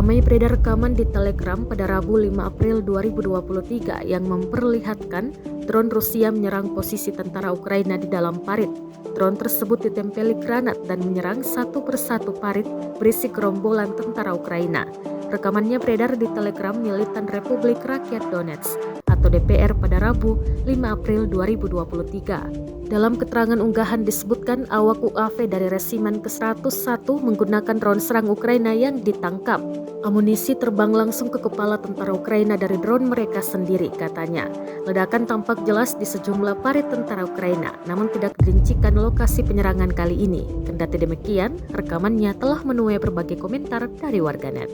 Ramai beredar rekaman di Telegram pada Rabu 5 April 2023 yang memperlihatkan drone Rusia menyerang posisi tentara Ukraina di dalam parit. Drone tersebut ditempeli granat dan menyerang satu persatu parit berisi gerombolan tentara Ukraina. Rekamannya beredar di Telegram Militan Republik Rakyat Donetsk atau DPR pada Rabu 5 April 2023. Dalam keterangan unggahan disebutkan awak UAV dari Resimen ke-101 menggunakan drone serang Ukraina yang ditangkap. Amunisi terbang langsung ke kepala tentara Ukraina dari drone mereka sendiri, katanya. Ledakan tampak jelas di sejumlah parit tentara Ukraina, namun tidak dirincikan lokasi penyerangan kali ini. Kendati demikian, rekamannya telah menuai berbagai komentar dari warganet.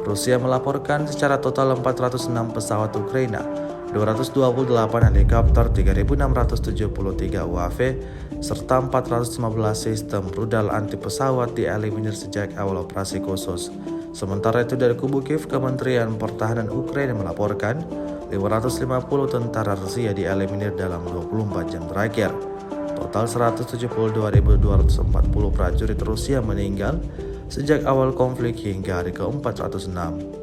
Rusia melaporkan secara total 406 pesawat Ukraina, 228 helikopter, 3.673 UAV, serta 415 sistem rudal anti pesawat dieliminir sejak awal operasi khusus. Sementara itu dari kubu Kiev, Kementerian Pertahanan Ukraina melaporkan 550 tentara Rusia dieliminir dalam 24 jam terakhir. Total 172.240 prajurit Rusia meninggal sejak awal konflik hingga hari ke-406.